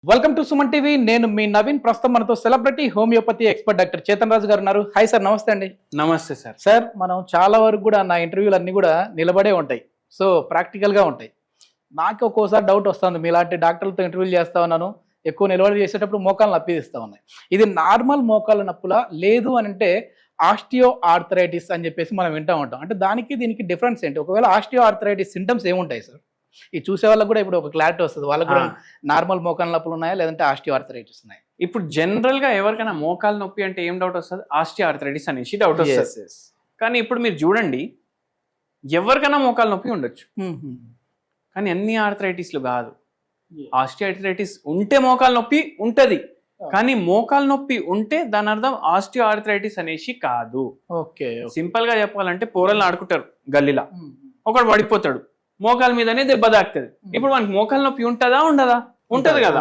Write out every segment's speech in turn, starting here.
Welcome to Suman TV. నేను మీ నవీన్. ప్రస్తుతం మనతో celebrity homeopathy expert doctor Chetan Raju garu ఉన్నారు. హాయ్ సార్, నమస్తే అండి. నమస్తే సార్. సార్, మనం చాలా వరకు కూడా నా ఇంటర్వ్యూలు అన్నీ కూడా నిలబడే ఉంటాయి, సో ప్రాక్టికల్గా ఉంటాయి. నాకు ఒక్కోసారి డౌట్ వస్తుంది, మీలాంటి డాక్టర్లతో ఇంటర్వ్యూలు చేస్తా ఉన్నాను, ఎక్కువ నిలబడి చేసేటప్పుడు మోకాలు నొప్పి తీస్తూ ఉన్నాయి. ఇది నార్మల్ మోకాళ్ళ నొప్పులా, లేదు అని అంటే ఆస్టియో ఆర్థరైటిస్ అని చెప్పేసి మనం వింటూ ఉంటాం. అంటే దానికి దీనికి డిఫరెన్స్ ఏంటి? ఒకవేళ ఆస్టియో ఆర్థరైటిస్ సింటమ్స్ ఏముంటాయి సార్? ఇది చూసే వాళ్ళకి కూడా ఇప్పుడు ఒక క్లారిటీ వస్తుంది, వాళ్ళకి కూడా నార్మల్ మోకాళ్ళ నొప్పులు ఉన్నాయా లేదంటే ఆస్టియో ఆర్థరైటిస్ ఉన్నాయా? ఇప్పుడు జనరల్ గా ఎవరికైనా మోకాలు నొప్పి అంటే ఏం డౌట్ వస్తుంది? ఆస్టియో ఆర్థరైటిస్ అనేసి డౌట్ వస్తుంది. కానీ ఇప్పుడు మీరు చూడండి, ఎవరికైనా మోకాలు నొప్పి ఉండొచ్చు, కానీ అన్ని ఆర్థరైటిస్లు కాదు. ఆస్టియో ఆర్థరైటిస్ ఉంటే మోకాలు నొప్పి ఉంటది, కానీ మోకాలు నొప్పి ఉంటే దాని అర్థం ఆస్టియో ఆర్థరైటిస్ అనేసి కాదు. ఓకే, సింపుల్ గా చెప్పాలంటే పోరల్ని ఆడుకుంటారు గల్లీలా, ఒకడు పడిపోతాడు, మోకాల మీదనే దెబ్బ తాకుతుంది. ఇప్పుడు మనకి మోకాలు నొప్పి ఉంటుందా? ఉండదా? ఉంటది కదా.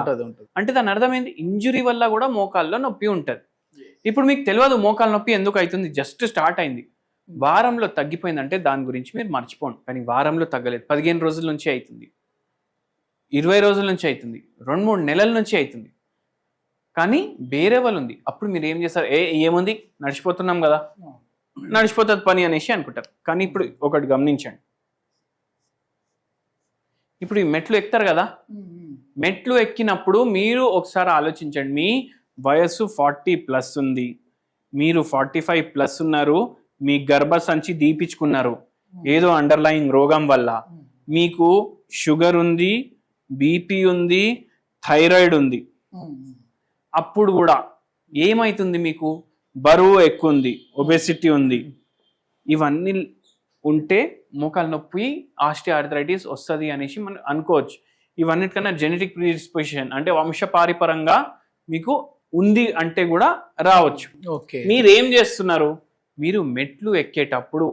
అంటే దాని అర్థం ఏంటి? ఇంజురీ వల్ల కూడా మోకాల్లో నొప్పి ఉంటది. ఇప్పుడు మీకు తెలియదు మోకాలు నొప్పి ఎందుకు అవుతుంది, జస్ట్ స్టార్ట్ అయింది, వారంలో తగ్గిపోయిందంటే దాని గురించి మీరు మర్చిపోండి. కానీ వారంలో తగ్గలేదు, 15 రోజుల నుంచి అవుతుంది, 20 రోజుల నుంచి అవుతుంది, 2-3 నెలల నుంచి అవుతుంది, కానీ వేరే వాళ్ళు ఉంది. అప్పుడు మీరు ఏం చేస్తారు? ఏముంది, నడిచిపోతున్నాం కదా, నడిచిపోతుంది పని అనేసి అనుకుంటారు. కానీ ఇప్పుడు ఒకటి గమనించండి, ఇప్పుడు ఈ మెట్లు ఎక్కుతారు కదా, మెట్లు ఎక్కినప్పుడు మీరు ఒకసారి ఆలోచించండి, మీ వయస్సు 40+ ఉంది, మీరు 45+ ఉన్నారు, మీ గర్భసంచి దీపించుకున్నారు ఏదో అండర్లయింగ్ రోగం వల్ల, మీకు షుగర్ ఉంది, బీపీ ఉంది, థైరాయిడ్ ఉంది. అప్పుడు కూడా ఏమైతుంది? మీకు బరువు ఎక్కువ ఉంది, ఒబెసిటీ ఉంది, ఇవన్నీ ఉంటే మోకాలు నొప్పి ఆస్టియో ఆర్థరైటిస్ వస్తుంది అనేసి మనం అనుకోవచ్చు. ఇవన్నిటికన్నా జెనెటిక్ ప్రిడిస్పోజిషన్ అంటే వంశపారిపరంగా మీకు ఉంది అంటే కూడా రావచ్చు. మీరేం చేస్తున్నారు? మీరు మెట్లు ఎక్కేటప్పుడు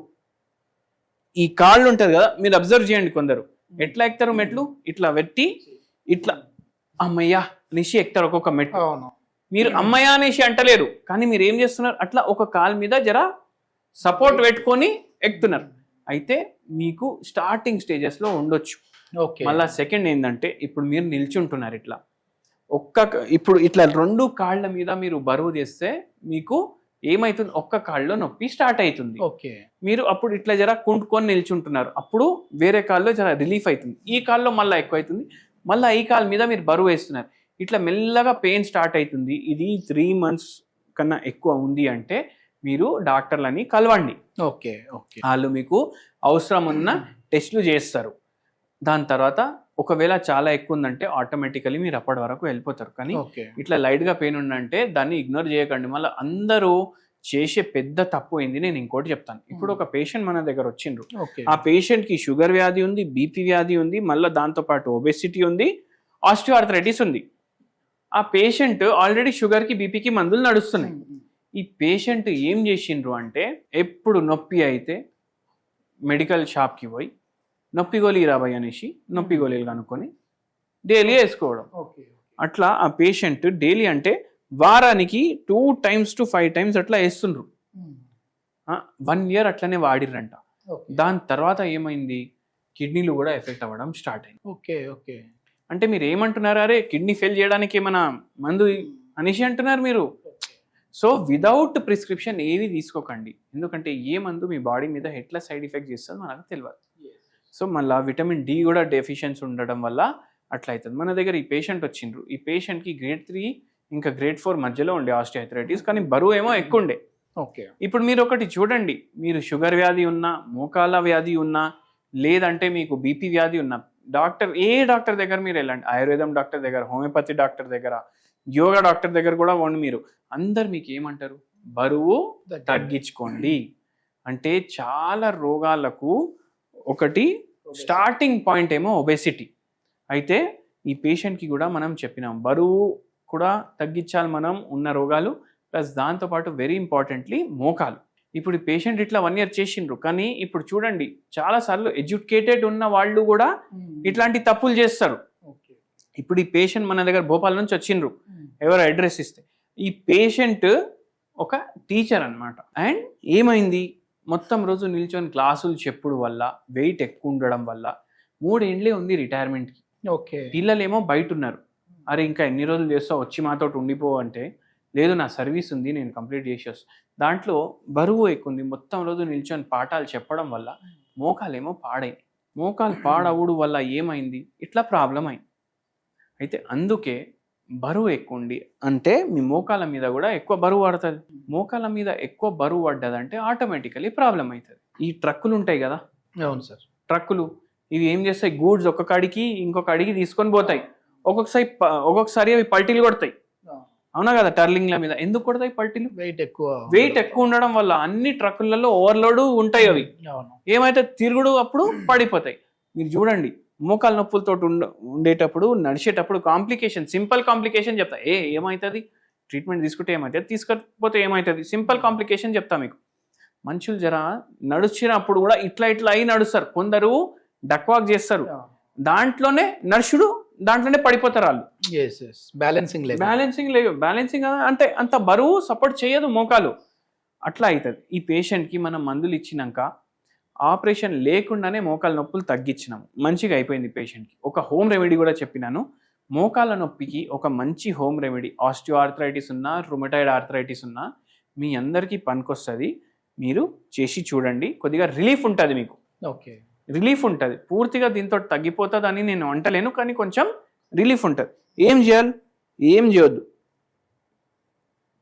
ఈ కాళ్ళు ఉంటుంది కదా, మీరు అబ్జర్వ్ చేయండి, కొందరు ఎట్లా ఎక్కుతారు మెట్లు, ఇట్లా పెట్టి ఇట్లా అమ్మయ్య అనేసి ఎక్కుతారు ఒక్కొక్క మెట్లు. మీరు అమ్మయ్య అనేసి అంటలేరు, కానీ మీరు ఏం చేస్తున్నారు? అట్లా ఒక కాలు మీద జర సపోర్ట్ పెట్టుకొని ఎక్కుతున్నారు. అయితే మీకు స్టార్టింగ్ స్టేజెస్లో ఉండొచ్చు. మళ్ళీ సెకండ్ ఏంటంటే, ఇప్పుడు మీరు నిల్చుంటున్నారు ఇట్లా, ఇప్పుడు ఇట్లా 2 కాళ్ళ మీద మీరు బరువు చేస్తే మీకు ఏమవుతుంది? ఒక్క కాళ్ళలో నొప్పి స్టార్ట్ అవుతుంది. మీరు అప్పుడు ఇట్లా జర కుంటుకొని నిల్చుంటున్నారు, అప్పుడు వేరే కాళ్ళలో జర రిలీఫ్ అవుతుంది, ఈ కాళ్ళలో మళ్ళీ ఎక్కువ అవుతుంది, మళ్ళీ ఈ కాళ్ళ మీద మీరు బరువు వేస్తున్నారు, ఇట్లా మెల్లగా పెయిన్ స్టార్ట్ అవుతుంది. ఇది 3 months కన్నా ఎక్కువ ఉంది అంటే మీరు డాక్టర్లని కలవండి. వాళ్ళు మీకు అవసరం ఉన్న టెస్టులు చేస్తారు. దాని తర్వాత ఒకవేళ చాలా ఎక్కువ ఉందంటే ఆటోమేటికలీ మీరు అప్పటి వరకు వెళ్ళిపోతారు. కానీ ఇట్లా లైట్గా పెయిన్ ఉందంటే దాన్ని ఇగ్నోర్ చేయకండి. మళ్ళీ అందరూ చేసే పెద్ద తప్పు ఏంది, నేను ఇంకోటి చెప్తాను. ఇప్పుడు ఒక పేషెంట్ మన దగ్గర వచ్చిండ్రు, ఆ పేషెంట్కి షుగర్ వ్యాధి ఉంది, బీపీ వ్యాధి ఉంది, మళ్ళీ దాంతోపాటు ఒబెసిటీ ఉంది, ఆస్టియో ఆర్థరైటిస్ ఉంది. ఆ పేషెంట్ ఆల్రెడీ షుగర్కి బీపీకి మందులు నడుస్తున్నాయి. ఈ పేషెంట్ ఏం చేసిండ్రు అంటే, ఎప్పుడు నొప్పి అయితే మెడికల్ షాప్కి పోయి నొప్పి గోళీ రాబాయి అనేసి నొప్పి గోళీలు కనుక్కొని డైలీ వేసుకోవడం. అట్లా ఆ పేషెంట్ డైలీ అంటే వారానికి 2 times to 5 times అట్లా వేస్తుండ్రు. 1 year అట్లనే వాడిర్రంట. దాని తర్వాత ఏమైంది? కిడ్నీలు కూడా ఎఫెక్ట్ అవ్వడం స్టార్ట్ అయింది. అంటే మీరు ఏమంటున్నారు? అరే కిడ్నీ ఫెయిల్ చేయడానికి ఏమైనా మందు అనేసి అంటున్నారు మీరు. సో విదౌట్ ప్రిస్క్రిప్షన్ ఏవి తీసుకోకండి, ఎందుకంటే ఏ మందు మీ బాడీ మీద ఎట్లా సైడ్ ఎఫెక్ట్ చేస్తుందో మనకు తెలియదు. సో మళ్ళీ విటమిన్ డి కూడా డెఫిషియన్సీ ఉండడం వల్ల అట్లా అవుతుంది. మన దగ్గర ఈ పేషెంట్ వచ్చిండ్రు, ఈ పేషెంట్కి grade 3 ఇంకా grade 4 మధ్యలో ఉండే ఆస్టియో ఆర్థరైటిస్, కానీ బరువు ఏమో ఎక్కువ ఉండే. ఇప్పుడు మీరు ఒకటి చూడండి, మీరు షుగర్ వ్యాధి ఉన్నా, మోకాల వ్యాధి ఉన్నా, లేదంటే మీకు బీపీ వ్యాధి ఉన్నా, ఏ డాక్టర్ దగ్గర మీరు వెళ్ళండి, ఆయుర్వేదం డాక్టర్ దగ్గర, హోమియోపతి డాక్టర్ దగ్గర, యోగా డాక్టర్ దగ్గర కూడా పోండి, మీరు అందరు మీకు ఏమంటారు? బరువు తగ్గించుకోండి. అంటే చాలా రోగాలకు ఒకటి స్టార్టింగ్ పాయింట్ ఏమో ఒబెసిటీ. అయితే ఈ పేషెంట్కి కూడా మనం చెప్పినాం, బరువు కూడా తగ్గించాలి మనం ఉన్న రోగాలు, ప్లస్ దాంతోపాటు వెరీ ఇంపార్టెంట్లీ మోకాలు. ఇప్పుడు ఈ పేషెంట్ ఇట్లా 1 year చేసిండ్రు, కానీ ఇప్పుడు చూడండి చాలాసార్లు ఎడ్యుకేటెడ్ ఉన్న వాళ్ళు కూడా ఇట్లాంటి తప్పులు చేస్తారు. ఇప్పుడు ఈ పేషెంట్ మన దగ్గర భోపాల్ నుంచి వచ్చిండ్రు, ఎవరు అడ్రస్ ఇస్తే, ఈ పేషెంట్ ఒక టీచర్ అన్నమాట. అండ్ ఏమైంది? మొత్తం రోజు నిల్చొని క్లాసులు చెప్పుడు వల్ల, వెయిట్ ఎక్కువ ఉండడం వల్ల 3 ఏళ్ళే ఉంది రిటైర్మెంట్కి. పిల్లలేమో బయట ఉన్నారు, అరే ఇంకా ఎన్ని రోజులు చేస్తావు, వచ్చి మాతో ఉండిపో అంటే, లేదు నా సర్వీస్ ఉంది, నేను కంప్లీట్ చేసి వస్తాను. దాంట్లో బరువు ఎక్కువ ఉంది, మొత్తం రోజు నిల్చొని పాఠాలు చెప్పడం వల్ల మోకాలేమో పాడైంది. మోకాలు పాడవుడు వల్ల ఏమైంది, ఇట్లా ప్రాబ్లం అయింది. అయితే అందుకే బరువు ఎక్కువ ఉండి అంటే మీ మోకాల మీద కూడా ఎక్కువ బరువు పడుతుంది. మోకాల మీద ఎక్కువ బరువు పడ్డదంటే ఆటోమేటికలీ ప్రాబ్లం అవుతుంది. ఈ ట్రక్కులు ఉంటాయి కదా, అవును సార్, ట్రక్కులు ఇవి ఏం చేస్తాయి, గూడ్స్ ఒక్కొక్క అడిగి ఇంకొక అడిగి తీసుకొని పోతాయి. ఒక్కొక్కసారి అవి పల్టీలు కొడతాయి, అవునా కదా. టర్లింగ్ల మీద ఎందుకు కొడతాయి పల్టీలు? వెయిట్ ఎక్కువ ఉండడం వల్ల. అన్ని ట్రక్కులలో ఓవర్లోడ్ ఉంటాయి అవి, ఏమైతే తిరుగుడు అప్పుడు పడిపోతాయి. మీరు చూడండి, మోకాల నొప్పులతో ఉండేటప్పుడు నడిచేటప్పుడు కాంప్లికేషన్, సింపుల్ కాంప్లికేషన్ చెప్తా. ఏమవుతుంది, ట్రీట్మెంట్ తీసుకుంటే ఏమవుతుంది, తీసుకోకపోతే ఏమవుతుంది, సింపుల్ కాంప్లికేషన్ చెప్తా మీకు. మనుషులు జర నడిచినప్పుడు కూడా ఇట్లా అయి నడుస్తారు, కొందరు డక్ వాక్ చేస్తారు, దాంట్లోనే నడుచుడు, దాంట్లోనే పడిపోతారు వాళ్ళు. బ్యాలెన్సింగ్ అంటే అంత బరువు సపోర్ట్ చేయదు మోకాలు, అట్లా అవుతుంది. ఈ పేషెంట్కి మనం మందులు ఇచ్చినాక ఆపరేషన్ లేకుండానే మోకాల నొప్పులు తగ్గించినాము, మంచిగా అయిపోయింది పేషెంట్కి. ఒక హోమ్ రెమెడీ కూడా చెప్పినాను. మోకాల నొప్పికి ఒక మంచి హోమ్ రెమెడీ, ఆస్టియో ఆర్థరైటిస్ ఉన్నా, రుమటాయిడ్ ఆర్థరైటిస్ ఉన్నా మీ అందరికీ పనికొస్తుంది. మీరు చేసి చూడండి, కొద్దిగా రిలీఫ్ ఉంటుంది మీకు. ఓకే, రిలీఫ్ ఉంటుంది. పూర్తిగా దీంతో తగ్గిపోతుంది అని నేను అంటలేను, కానీ కొంచెం రిలీఫ్ ఉంటుంది. ఏం చేయాలి, ఏం చేయొద్దు,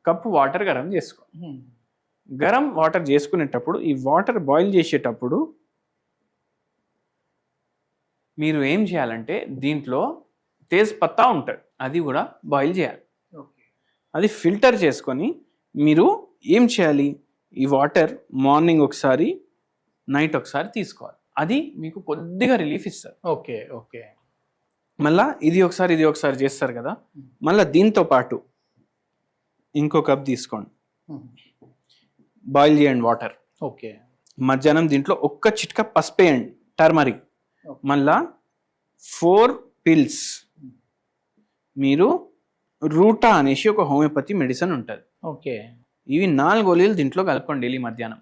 కప్పు వాటర్ గరం చేసుకో. గరం వాటర్ చేసుకునేటప్పుడు ఈ వాటర్ బాయిల్ చేసేటప్పుడు మీరు ఏం చేయాలంటే దీంట్లో తేజ్ పత్తా ఉంటుంది, అది కూడా బాయిల్ చేయాలి. అది ఫిల్టర్ చేసుకొని మీరు ఏం చేయాలి, ఈ వాటర్ మార్నింగ్ ఒకసారి, నైట్ ఒకసారి తీసుకోవాలి. అది మీకు కొద్దిగా రిలీఫ్ ఇస్తుంది. Okay okay. మళ్ళా ఇది ఒకసారి చేస్తారు కదా, మళ్ళీ దీంతో పాటు ఇంకో కప్ తీసుకోండి, బాయిల్ చేయండి వాటర్. ఓకే. మధ్యాహ్నం దీంట్లో ఒక్క చిట్కా పసుపు వేయండి, టర్మరిక్. మళ్ళా 4 పిల్స్. మీరు రూటా అనేసి ఒక హోమియోపతి మెడిసిన్ ఉంటుంది. ఓకే. ఇవి 4 గోళీలు దీంట్లో కలుపుకోండి డైలీ మధ్యాహ్నం.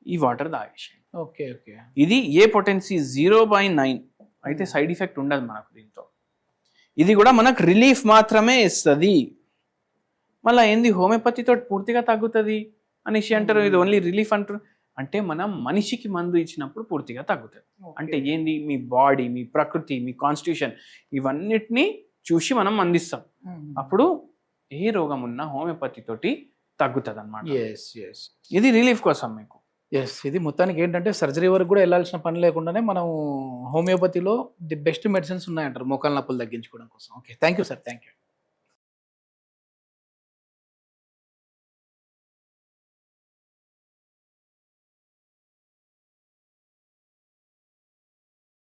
ఈ వాటర్ తాగేసి. Okay okay. ఇది ఏ పొటెన్సీ 0/9 అయితే సైడ్ ఎఫెక్ట్ ఉండదు మనకు దీంతో. ఇది కూడా మనకు రిలీఫ్ మాత్రమే ఇస్తుంది. మళ్ళీ ఏంది హోమియోపతితో పూర్తిగా తగ్గుతుంది అనేసి అంటారు, ఇది ఓన్లీ రిలీఫ్ అంటారు. అంటే మనం మనిషికి మందు ఇచ్చినప్పుడు పూర్తిగా తగ్గుతుంది. అంటే ఏంది, మీ బాడీ, మీ ప్రకృతి, మీ కాన్స్టిట్యూషన్ ఇవన్నిటిని చూసి మనం అందిస్తాం. అప్పుడు ఏ రోగం ఉన్నా హోమియోపతి తోటి తగ్గుతుంది అన్నమాట. ఇది రిలీఫ్ కోసం మీకు. ఇది మొత్తానికి ఏంటంటే సర్జరీ వరకు కూడా వెళ్ళాల్సిన పని లేకుండానే మనం హోమియోపతిలో ది బెస్ట్ మెడిసిన్స్ ఉన్నాయంటారు మోకాల నొప్పులు తగ్గించుకోవడం కోసం. Okay, thank you sir, thank you.